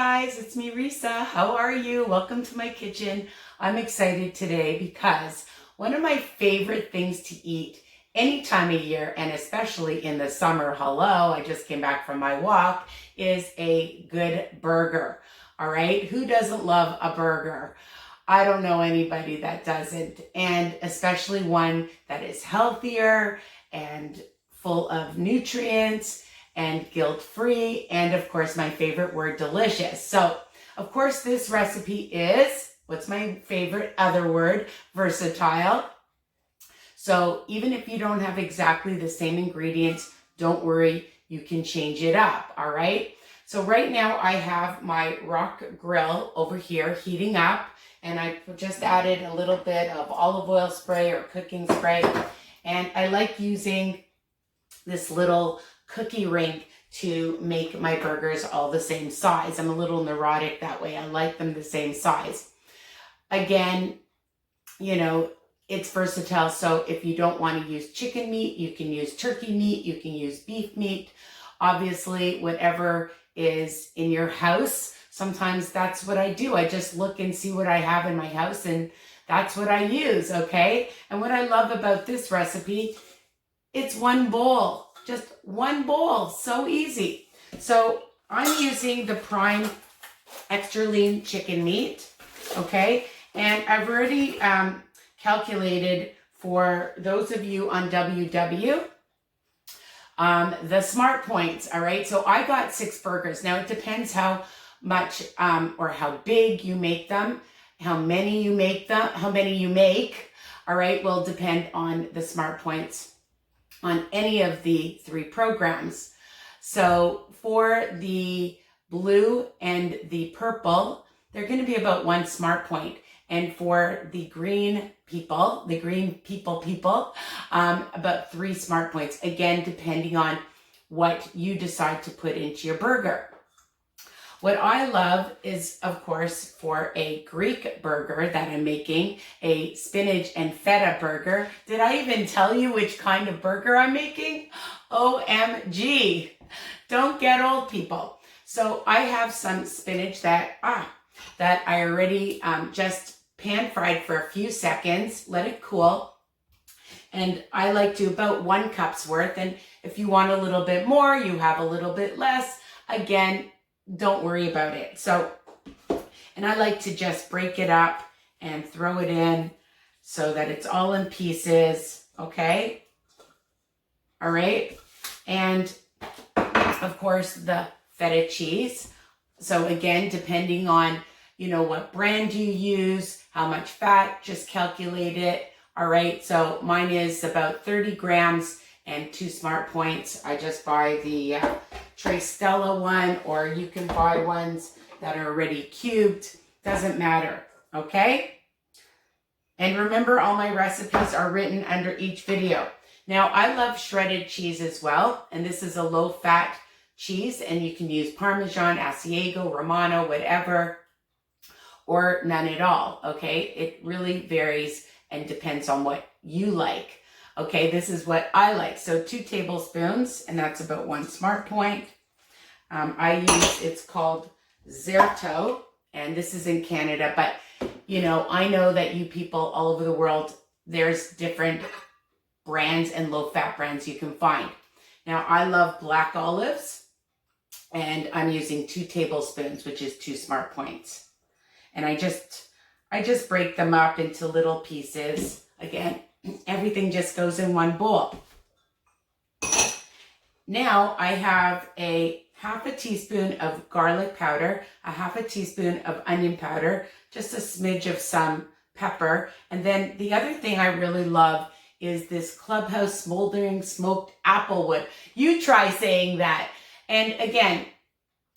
guys, it's me Risa. How are you? Welcome to my kitchen. I'm excited today because one of my favorite things to eat any time of year, and especially in the summer, hello, I just came back from my walk, is a good burger. All right, who doesn't love a burger? I don't know anybody that doesn't, and especially one that is healthier and full of nutrients and guilt-free, and of course my favorite word, delicious. So of course this recipe is, what's my favorite other word, versatile. So even if you don't have exactly the same ingredients, don't worry, you can change it up, all right? So right now I have my rock grill over here heating up, and I just added a little bit of olive oil spray or cooking spray, and I like using this little cookie ring to make my burgers all the same size. I'm a little neurotic that way. I like them the same size. Again, you know, it's versatile. So if you don't want to use chicken meat, you can use turkey meat, you can use beef meat. Obviously, whatever is in your house, sometimes that's what I do. I just look and see what I have in my house, and that's what I use, okay? And what I love about this recipe, it's one bowl. Just one bowl, so easy. So I'm using the prime extra lean chicken meat, okay? And I've already calculated for those of you on WW, the smart points, all right? So I got 6 burgers. Now it depends how much or how big you make them, how many you make, all right, will depend on the smart points on any of the 3 programs. So for the blue and the purple, they're going to be about 1 smart point. And for the green people, about 3 smart points. Again, depending on what you decide to put into your burger. What I love is, of course, for a Greek burger that I'm making, a spinach and feta burger. Did I even tell you which kind of burger I'm making? OMG. Don't get old, people. So I have some spinach that I already just pan fried for a few seconds, let it cool. And I like to about 1 cup's worth. And if you want a little bit more, you have a little bit less. Again, don't worry about it. So, and I like to just break it up and throw it in so that it's all in pieces, okay? All right. And of course the feta cheese. So again, depending on, you know, what brand you use, how much fat, just calculate it. All right. So mine is about 30 grams and 2 smart points. I just buy the Tres Stella one, or you can buy ones that are already cubed. Doesn't matter, okay? And remember, all my recipes are written under each video. Now, I love shredded cheese as well, and this is a low-fat cheese, and you can use Parmesan, Asiago, Romano, whatever, or none at all, okay? It really varies and depends on what you like. Okay, this is what I like. So 2 tablespoons, and that's about 1 smart point. It's called Zerto, and this is in Canada, but you know, I know that you people all over the world, there's different brands and low-fat brands you can find. Now, I love black olives, and I'm using 2 tablespoons, which is 2 smart points. And I just break them up into little pieces. Again, everything just goes in one bowl. Now I have a half a teaspoon of garlic powder, a half a teaspoon of onion powder, just a smidge of some pepper. And then the other thing I really love is this Clubhouse smoldering smoked applewood. You try saying that. And again,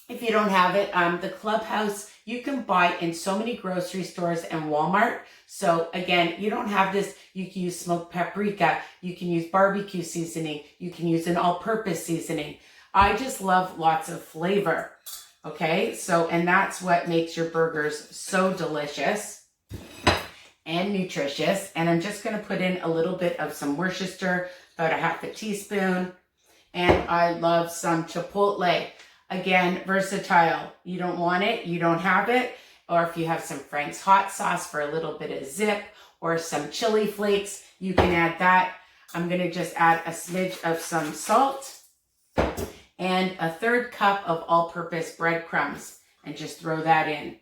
if you don't have it, the Clubhouse, you can buy in so many grocery stores and Walmart. So again, you don't have this, you can use smoked paprika, you can use barbecue seasoning, you can use an all-purpose seasoning. I just love lots of flavor, okay? So, and that's what makes your burgers so delicious and nutritious. And I'm just gonna put in a little bit of some Worcestershire, about a half a teaspoon. And I love some chipotle. Again, versatile. You don't want it, you don't have it. Or if you have some Frank's hot sauce for a little bit of zip, or some chili flakes, you can add that. I'm gonna just add a smidge of some salt and a 1/3 cup of all-purpose breadcrumbs, and just throw that in.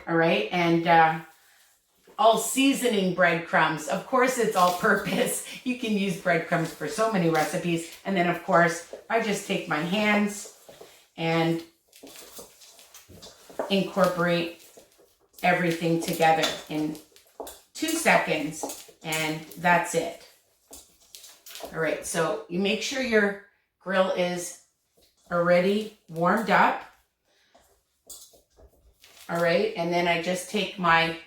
All right, and all seasoning breadcrumbs. Of course, it's all-purpose. You can use breadcrumbs for so many recipes. And then, of course, I just take my hands and incorporate everything together in 2 seconds, and that's it. All right, so you make sure your grill is already warmed up. All right, and then I just take my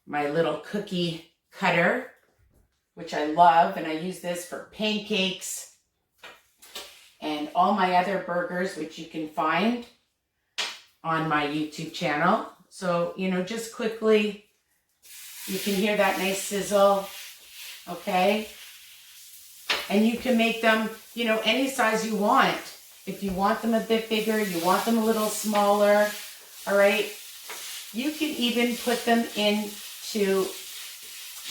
little cookie cutter, which I love, and I use this for pancakes and all my other burgers, which you can find on my YouTube channel. So, you know, just quickly, you can hear that nice sizzle, okay? And you can make them, you know, any size you want. If you want them a bit bigger, you want them a little smaller, all right? You can even put them into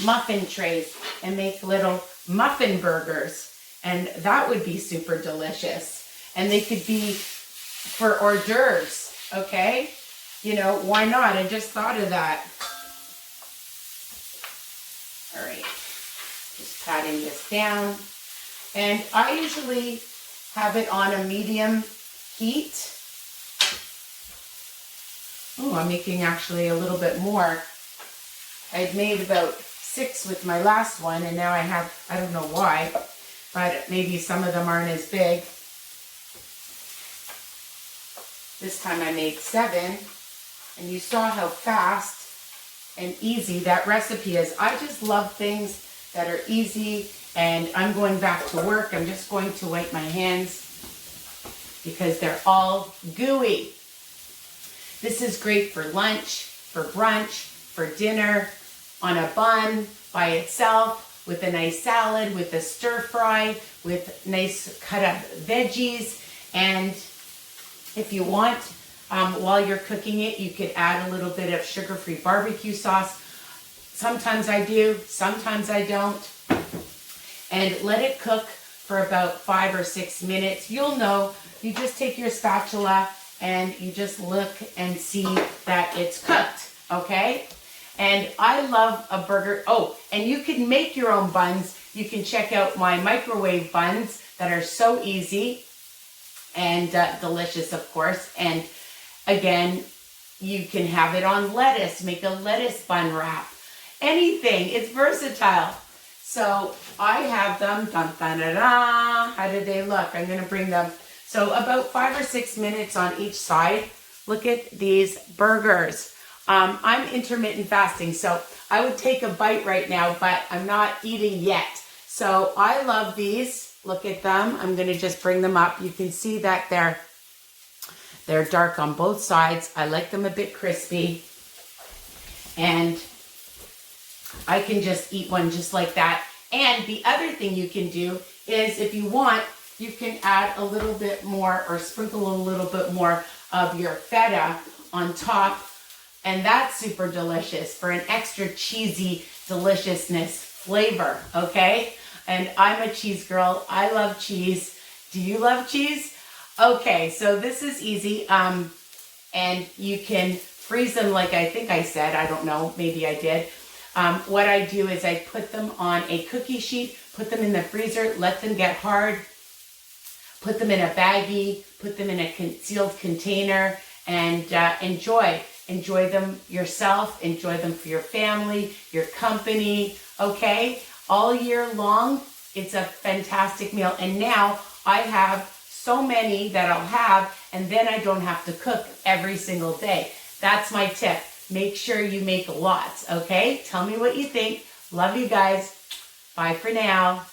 muffin trays and make little muffin burgers, and that would be super delicious. And they could be for hors d'oeuvres, okay? You know, why not? I just thought of that. All right, just patting this down. And I usually have it on a medium heat. Oh, I'm making actually a little bit more. I'd made about 6 with my last one, and now I have, I don't know why, but maybe some of them aren't as big. This time I made 7, and you saw how fast and easy that recipe is. I just love things that are easy, and I'm going back to work. I'm just going to wipe my hands because they're all gooey. This is great for lunch, for brunch, for dinner, on a bun, by itself, with a nice salad, with a stir fry, with nice cut up veggies. And if you want, while you're cooking it, you could add a little bit of sugar-free barbecue sauce. Sometimes I do, sometimes I don't. And let it cook for about 5 or 6 minutes. You'll know, you just take your spatula and you just look and see that it's cooked, okay? And I love a burger. Oh, and you can make your own buns. You can check out my microwave buns that are so easy and delicious, of course. And again, you can have it on lettuce, make a lettuce bun wrap. Anything, it's versatile. So I have them, dun, dun, dun, dun. How do they look? I'm gonna bring them. So about 5 or 6 minutes on each side. Look at these burgers. I'm intermittent fasting, so I would take a bite right now, but I'm not eating yet. So I love these. Look at them. I'm gonna just bring them up. You can see that they're dark on both sides. I like them a bit crispy. And I can just eat one just like that. And the other thing you can do is, if you want, you can add a little bit more or sprinkle a little bit more of your feta on top. And that's super delicious for an extra cheesy deliciousness flavor, okay? And I'm a cheese girl. I love cheese. Do you love cheese? Okay, so this is easy. And you can freeze them like I think I said. I don't know, maybe I did. What I do is I put them on a cookie sheet, put them in the freezer, let them get hard, put them in a baggie, put them in a concealed container, and enjoy. Enjoy them yourself, enjoy them for your family, your company, okay? All year long, it's a fantastic meal. And now I have so many that I'll have, and then I don't have to cook every single day. That's my tip. Make sure you make lots, okay? Tell me what you think. Love you guys. Bye for now.